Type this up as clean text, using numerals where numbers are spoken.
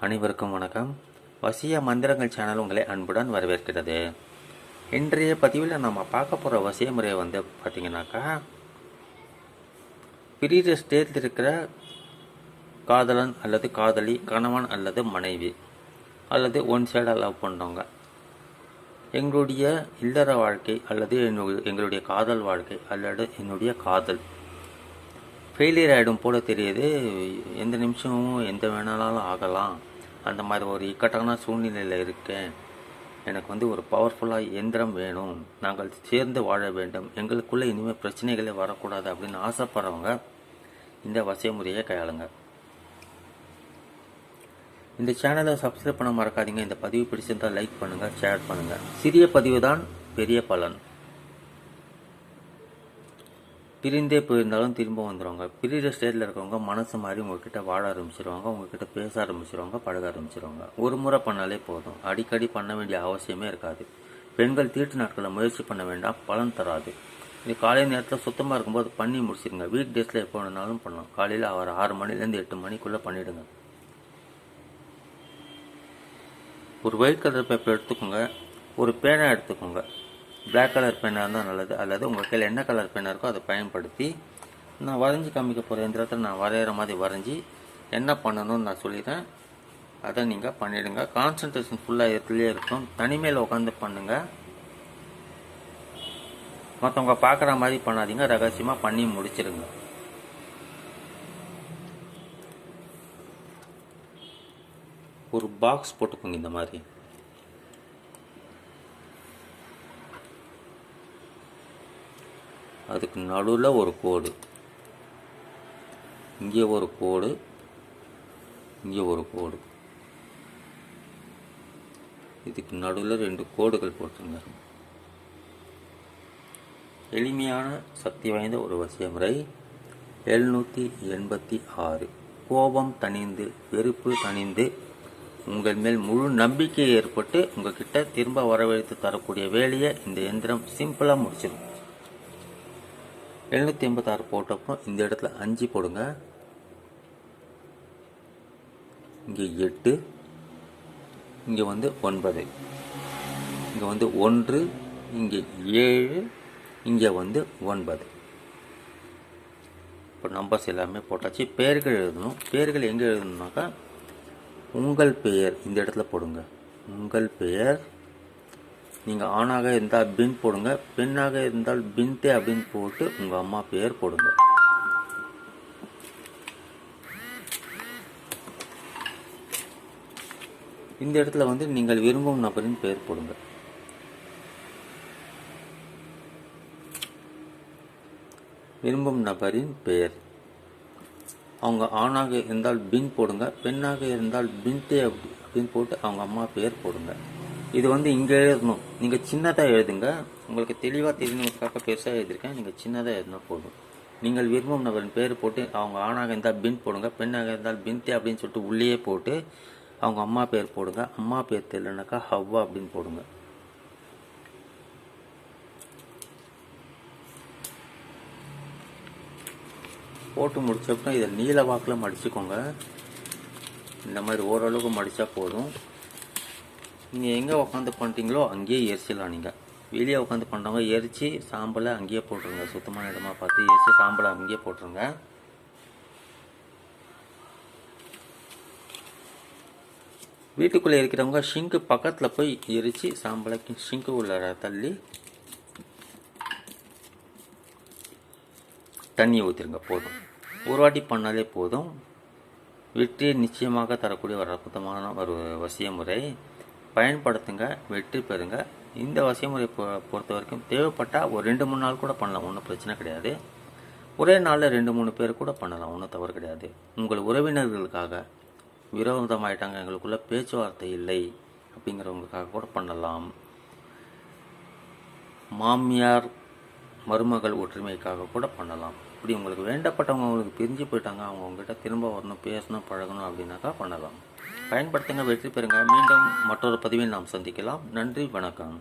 அனைவருக்கும் வணக்கம். வசிய மந்திரங்கள் சேனல் உங்களை அன்புடன் வரவேற்கிறது. இன்றைய பதிவில் நம்ம பார்க்க போகிற வசிய முறை பார்த்தீங்கன்னாக்கா, பிரிகிற ஸ்டேஜில் இருக்கிற காதலன் அல்லது காதலி, கணவன் அல்லது மனைவி அல்லது ஒன் சைடாக லவ் பண்ணுறவங்க, எங்களுடைய இல்லற வாழ்க்கை அல்லது எங்களுடைய காதல் வாழ்க்கை அல்லது என்னுடைய காதல் ஃபெயிலியர் ஆகிடும் போல தெரியுது. எந்த நிமிஷமும் எந்த வேணாலும் ஆகலாம். அந்த மாதிரி ஒரு இக்கட்டான சூழ்நிலையில் இருக்கேன். எனக்கு ஒரு பவர்ஃபுல்லாக எந்திரம் வேணும். நாங்கள் சேர்ந்து வாழ வேண்டும். எங்களுக்குள்ளே இனிமேல் பிரச்சனைகளே வரக்கூடாது அப்படின்னு ஆசைப்படுறவங்க இந்த வசிய முறையை கையாளுங்க. இந்த சேனலை சப்ஸ்கிரைப் பண்ண மறக்காதீங்க. இந்த பதிவு பிடிச்சிருந்தால் லைக் பண்ணுங்கள், ஷேர் பண்ணுங்கள். சிறிய பதிவு தான் பெரிய பலன். பிரிந்தே போயிருந்தாலும் திரும்ப வந்துடுவாங்க. பிரிகிற ஸ்டேஜில் இருக்கிறவங்க மனசு மாதிரி உங்ககிட்ட வாழ ஆரம்பிச்சிருவாங்க, உங்ககிட்ட பேச ஆரம்பிச்சிருவாங்க, பழக ஆரம்பிச்சிருவாங்க. ஒரு முறை பண்ணாலே போதும், அடிக்கடி பண்ண வேண்டிய அவசியமே இருக்காது. பெண்கள் தீட்டு நாட்களில் முயற்சி பண்ண வேண்டாம், பலன் தராது. இது காலை நேரத்தில் சுத்தமாக இருக்கும்போது பண்ணி முடிச்சிருங்க. வீக் டேஸில் எப்போ வேணாலும் பண்ணலாம். காலையில் ஒரு 6 மணிலேருந்து 8 மணிக்குள்ளே பண்ணிவிடுங்க. ஒரு ஒயிட் கலர் பேப்பர் எடுத்துக்கோங்க, ஒரு பேனா எடுத்துக்கோங்க. பிளாக் கலர் பென்னாக இருந்தால் நல்லது, அல்லது உங்கள் கையில் என்ன கலர் பென்னாக இருக்கோ அதை பயன்படுத்தி நான் வரைஞ்சி காமிக்க போகிற எந்திரத்தை நான் வரைகிற மாதிரி வரைஞ்சி என்ன பண்ணணும்னு நான் சொல்லிடுறேன். அதை நீங்கள் பண்ணிவிடுங்க. கான்சன்ட்ரேஷன் ஃபுல்லாக இடத்துலேயே இருக்கும். தனிமையில் உட்காந்து பண்ணுங்கள். மற்றவங்க பார்க்குற மாதிரி பண்ணாதீங்க. ரகசியமாக பண்ணி முடிச்சிருங்க. ஒரு பாக்ஸ் போட்டுக்கோங்க. இந்த மாதிரி அதுக்கு நடுவில் ஒரு கோடு, இங்கே ஒரு கோடு, இங்கே ஒரு கோடு, இதுக்கு நடுவில் 2 கோடுகள் போட்டுருங்க. எளிமையான சக்தி வாய்ந்த ஒரு வசிய முறை. 786. கோபம் தணிந்து, வெறுப்பு தணிந்து, உங்கள் மேல் முழு நம்பிக்கை ஏற்பட்டு உங்ககிட்ட திரும்ப வரவழைத்து தரக்கூடிய வேலையை இந்த எந்திரம் சிம்பிளாக முடிச்சிடும். 786 போட்டப்பறம் இந்த இடத்துல 5 போடுங்க. இங்கே 8, இங்கே 9, இங்கே 1, இங்கே 7, இங்கே 9. இப்போ நம்பர்ஸ் எல்லாமே போட்டாச்சு. பெயர்கள் எழுதணும். பெயர்கள் எங்கே எழுதணுன்னாக்கா, உங்கள் பெயர் இந்த இடத்துல போடுங்க. உங்கள் பெயர். நீங்கள் ஆணாக இருந்தால் பின் போடுங்க, பெண்ணாக இருந்தால் பின்தே அப்படின்னு போட்டு உங்கள் அம்மா பெயர் போடுங்க. இந்த இடத்துல நீங்கள் விரும்பும் நபரின் பெயர் போடுங்க. விரும்பும் நபரின் பெயர். அவங்க ஆணாக இருந்தால் பின் போடுங்க, பெண்ணாக இருந்தால் பின்தே அப்படின்னு போட்டு அவங்க அம்மா பெயர் போடுங்க. இது இங்கே எழுதணும். நீங்கள் சின்னதாக எழுதுங்க. உங்களுக்கு தெளிவாக தெரியணுக்காக பெருசாக எழுதியிருக்கேன். நீங்கள் சின்னதாக எழுதினா போதும். நீங்கள் விரும்பும் நபரின் பேர் போட்டு அவங்க ஆணாக இருந்தால் பின் போடுங்க, பெண்ணாக இருந்தால் பின்தே அப்படின்னு சொல்லிட்டு உள்ளேயே போட்டு அவங்க அம்மா பேர் போடுங்க. அம்மா பேர் தெரியலனாக்கா ஹவ்வா அப்படின்னு போடுங்க. போட்டு முடிச்சப்பறம் இதை நீல வாக்கில் மடிச்சுக்கோங்க. இந்த மாதிரி ஓரளவுக்கு மடித்தா போதும். நீங்கள் எங்கே உட்காந்து பண்ணுறீங்களோ அங்கேயே எரிச்சிடலாம். நீங்கள் வெளியே உட்காந்து பண்ணுறவங்க எரித்து சாம்பலை அங்கேயே போட்டுருங்க. சுத்தமான இடமா பார்த்து எரித்து சாம்பலை அங்கேயே போட்டுருங்க. வீட்டுக்குள்ளே இருக்கிறவங்க ஷிங்கு பக்கத்தில் போய் எரித்து சாம்பலை ஷிங்கு உள்ள தள்ளி தண்ணி ஊற்றிருங்க. போதும். ஒரு வாட்டி பண்ணாலே போதும். வெற்றியை நிச்சயமாக தரக்கூடிய ஒரு அற்புதமான ஒரு வசிய முறை. பயன்படுத்துங்க, வெற்றி பெறுங்க. இந்த வசிய முறை பொறுத்த வரைக்கும் தேவைப்பட்டால் ஒரு 2-3 நாள் கூட பண்ணலாம். ஒன்றும் பிரச்சனை கிடையாது. ஒரே நாளில் 2-3 பேர் கூட பண்ணலாம். ஒன்றும் தவறு கிடையாது. உங்கள் உறவினர்களுக்காக விரோதமாயிட்டாங்க, எங்களுக்குள்ள பேச்சுவார்த்தை இல்லை அப்படிங்கிறவங்களுக்காக கூட பண்ணலாம். மாமியார் மருமகள் ஒற்றுமைக்காக கூட பண்ணலாம். இப்படி உங்களுக்கு வேண்டப்பட்டவங்க உங்களுக்கு பிரிஞ்சு போயிட்டாங்க, அவங்க உங்ககிட்ட திரும்ப வரணும், பேசணும், பழகணும் அப்படின்னாக்கா பண்ணலாம். பயன்படுத்துங்க, வெற்றி பெறுங்க. மீண்டும் மற்றொரு பதிவில் நாம் சந்திக்கலாம். நன்றி, வணக்கம்.